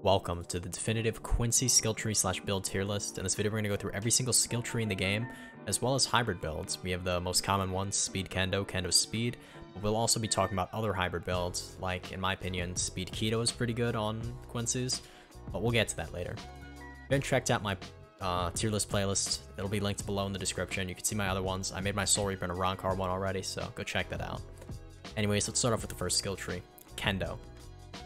Welcome to the definitive Quincy skill tree slash build tier list. In this video, we're going to go through every single skill tree in the game, as well as hybrid builds. We have the most common ones, Speed Kendo, Kendo Speed, but we'll also be talking about other hybrid builds, like, in my opinion, Speed Kido is pretty good on Quincy's, but we'll get to that later. Then checked out my tier list playlist. It'll be linked below in the description. You can see my other ones. I made my Soul Reaper and a Rancor one already, so go check that out. Anyways, let's start off with the first skill tree, Kendo.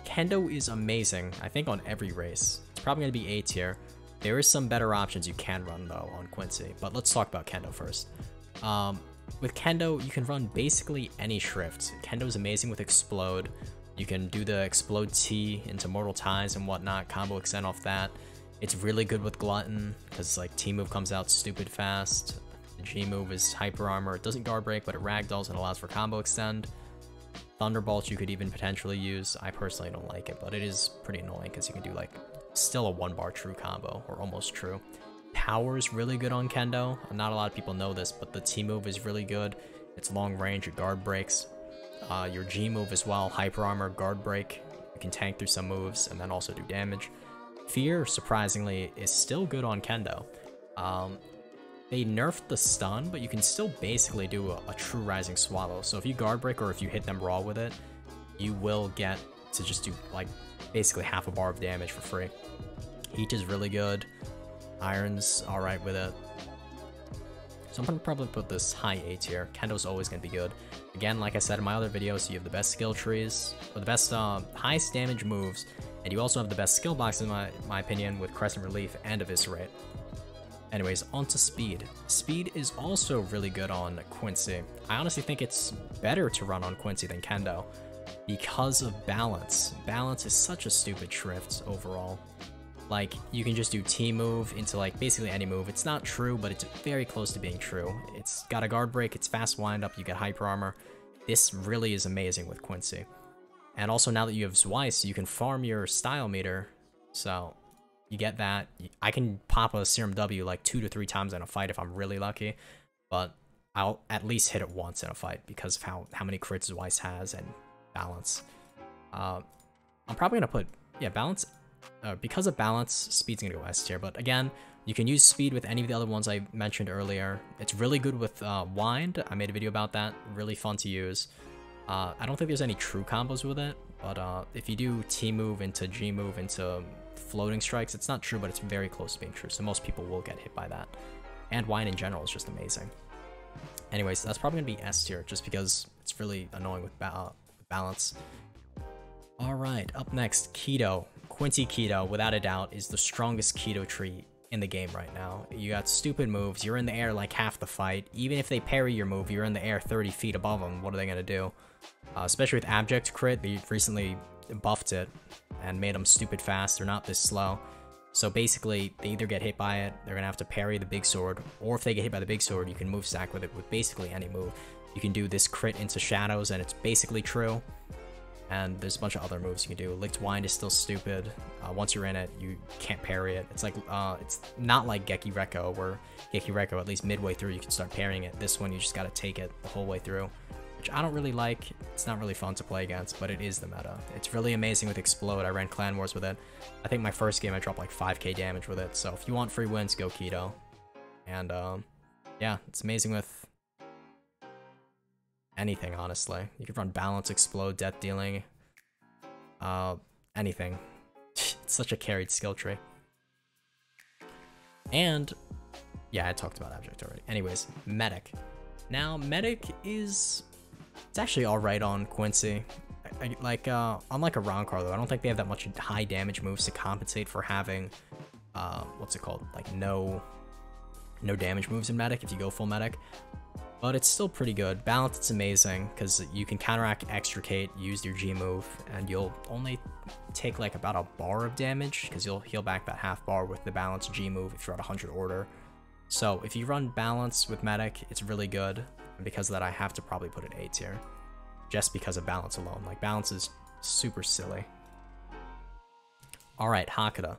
Kendo is amazing, I think, on every race. It's probably going to be A tier. There is some better options you can run, though, on Quincy. But let's talk about Kendo first. With Kendo, you can run basically any Shrift. Kendo is amazing with Explode. You can do the Explode T into Mortal Ties and whatnot, combo extend off that. It's really good with Glutton, because like T move comes out stupid fast. The G move is Hyper Armor. It doesn't guard break, but it ragdolls and allows for combo extend. Thunderbolt you could even potentially use. I personally don't like it, but it is pretty annoying because you can do like still a 1-bar true combo, or almost true. Power is really good on Kendo. Not a lot of people know this, but the T move is really good. It's long range, it guard breaks. Your G move as well, Hyper Armor, guard break. You can tank through some moves and then also do damage. Fear, surprisingly, is still good on Kendo. They nerfed the stun, but you can still basically do a true Rising Swallow. So if you guard break or if you hit them raw with it, you will get to just do like basically half a bar of damage for free. Heat is really good. Iron's alright with it. So I'm gonna probably put this high A tier. Kendo's always gonna be good. Again, like I said in my other videos, you have the best skill trees, or the best highest damage moves, and you also have the best skill box in my opinion with Crescent Relief and Eviscerate. Anyways, onto Speed. Speed is also really good on Quincy. I honestly think it's better to run on Quincy than Kendo because of balance. Balance is such a stupid Shrift overall. Like, you can just do T move into like basically any move. It's not true, but it's very close to being true. It's got a guard break, it's fast wind up, you get Hyper Armor. This really is amazing with Quincy. And also now that you have Zweiss, you can farm your style meter. So you get that. I can pop a Serum W like 2 to 3 times in a fight if I'm really lucky, but I'll at least hit it once in a fight because of how many crits Zweiss has and balance. I'm probably gonna put, yeah, balance. Because of balance, Speed's gonna go S tier, but again, you can use Speed with any of the other ones I mentioned earlier. It's really good with Wind. I made a video about that. Really fun to use. I don't think there's any true combos with it, but if you do T move into G move into floating strikes, it's not true, but it's very close to being true, so most people will get hit by that. And Wine in general is just amazing. Anyways, that's probably gonna be S tier, just because it's really annoying with balance. Alright, up next, Kido. Quincy Kido, without a doubt, is the strongest Kido tree in the game right now. You got stupid moves, you're in the air like half the fight. Even if they parry your move, you're in the air 30 feet above them, what are they gonna do? Especially with Abject Crit, they recently buffed it and made them stupid fast. They're not this slow. So basically, they either get hit by it, they're gonna have to parry the big sword, or if they get hit by the big sword, you can move stack with it with basically any move. You can do this crit into shadows and it's basically true. And there's a bunch of other moves you can do. Licked Wind is still stupid. Once you're in it, you can't parry it. It's like, it's not like Geki Rekko, where Geki Rekko, at least midway through, you can start parrying it. This one, you just gotta take it the whole way through, which I don't really like. It's not really fun to play against, but it is the meta. It's really amazing with Explode. I ran Clan Wars with it. I think my first game I dropped like 5k damage with it, so if you want free wins, go Kido. And yeah, it's amazing with anything, honestly. You can run Balance, Explode, Death Dealing, anything. It's such a carried skill tree. And yeah, I talked about Abject already. Anyways, Medic. Now, Medic is, it's actually alright on Quincy. Like, unlike a Rancor though, I don't think they have that much high damage moves to compensate for having, what's it called? Like, no damage moves in Medic if you go full Medic. But it's still pretty good. Balance, it's amazing, because you can counteract, extricate, use your G move, and you'll only take like about a bar of damage, because you'll heal back that half bar with the Balance G move if you're at 100 order. So if you run Balance with Medic, it's really good, and because of that I have to probably put it A tier, just because of Balance alone. Like, Balance is super silly. Alright, Hakuda.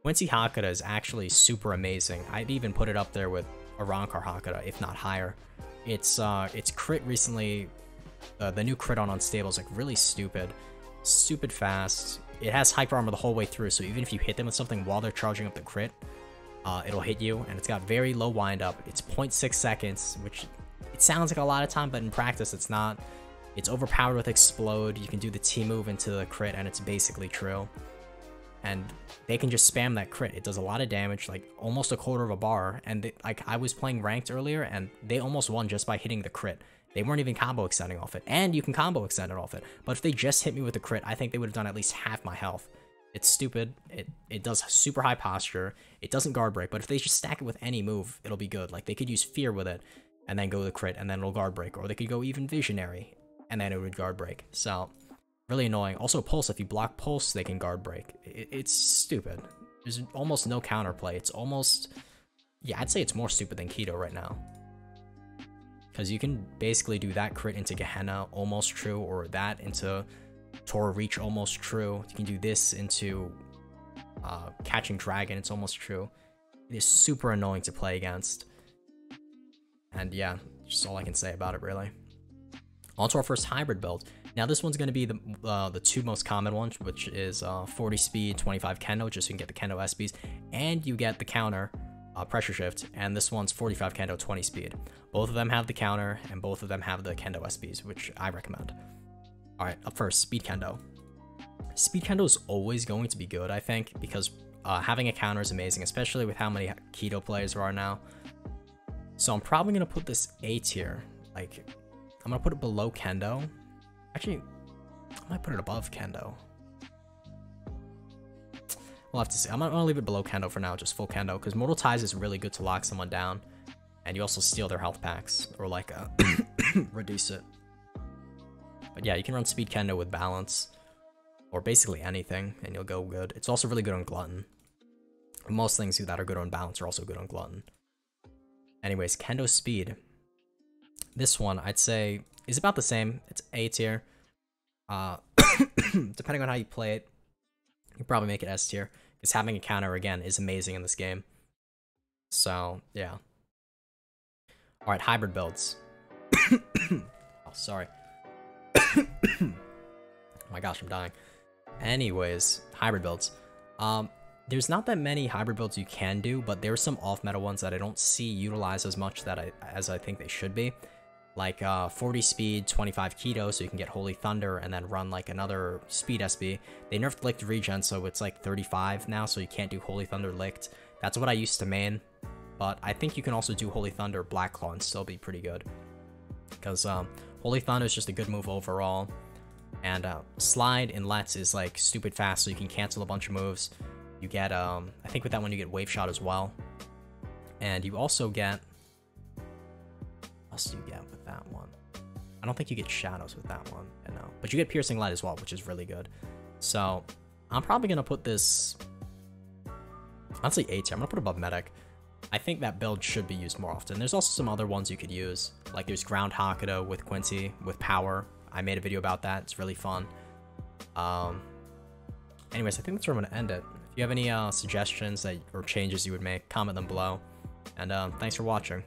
Quincy Hakuda is actually super amazing. I'd even put it up there with a Rancor Hakuda, if not higher. It's crit recently, the new crit on Unstable is like really stupid fast. it has hyper armor the whole way through, so even if you hit them with something while they're charging up the crit, it'll hit you, and it's got very low windup. It's 0.6 seconds, which it sounds like a lot of time, but in practice it's not. It's overpowered with explode. You can do the T move into the crit, and it's basically true. And they can just spam that crit. It does a lot of damage, like almost a quarter of a bar. And they, like I was playing ranked earlier, and they almost won just by hitting the crit. They weren't even combo extending off it, and you can combo extend it off it. But if they just hit me with the crit, I think they would have done at least half my health. It's stupid. It does super high posture. It doesn't guard break, but if they just stack it with any move, it'll be good. Like they could use fear with it, and then go the crit, and then it'll guard break, or they could go even visionary, and then it would guard break. So really annoying. Also pulse, if you block pulse, they can guard break. It's stupid. There's almost no counterplay. It's almost, yeah, I'd say it's more stupid than Kido right now. Because you can basically do that crit into Gehenna, almost true, or that into Tora Reach, almost true. You can do this into Catching Dragon, it's almost true. It is super annoying to play against. And yeah, just all I can say about it, really. On to our first hybrid build. Now this one's going to be the two most common ones, which is 40 speed, 25 Kendo, just so you can get the Kendo SBs, and you get the counter, pressure shift, and this one's 45 Kendo, 20 speed. Both of them have the counter, and both of them have the Kendo SBs, which I recommend. Alright, up first, speed Kendo. Speed Kendo is always going to be good, I think, because having a counter is amazing, especially with how many Kido players there are now. So I'm probably going to put this A tier. Like, I'm going to put it below Kendo. Actually, I might put it above Kendo. We'll have to see. I'm going to leave it below Kendo for now, just full Kendo, because Mortal Ties is really good to lock someone down, and you also steal their health packs, or like reduce it. But yeah, you can run speed Kendo with balance, or basically anything, and you'll go good. It's also really good on Glutton. Most things that are good on balance are also good on Glutton. Anyways, Kendo speed. This one, I'd say, is about the same. It's A tier. Depending on how you play it, you probably make it S tier, because having a counter, again, is amazing in this game. So, yeah. Alright, hybrid builds. Oh, sorry. Oh my gosh, I'm dying. Anyways, hybrid builds. There's not that many hybrid builds you can do, but there's some off-meta ones that I don't see utilized as much as I think they should be. Like 40 speed, 25 Kido, so you can get Holy Thunder and then run like another speed SB. They nerfed Licked regen, so it's like 35 now, so you can't do Holy Thunder Licked. That's what I used to main, but I think you can also do Holy Thunder Black Claw and still be pretty good. Because Holy Thunder is just a good move overall. And Slide in Let's is like stupid fast, so you can cancel a bunch of moves. You get, I think with that one you get Wave Shot as well. And you also get, what else do you get with that one? I don't think you get Shadows with that one, no. But you get Piercing Light as well, which is really good. So, I'm probably going to put this, I'd say A tier. I'm going to put it above Medic. I think that build should be used more often. There's also some other ones you could use. Like there's Ground Hakuda with Quincy, with Power. I made a video about that. It's really fun. Anyways, I think that's where I'm going to end it. If you have any suggestions or changes you would make, comment them below. And thanks for watching.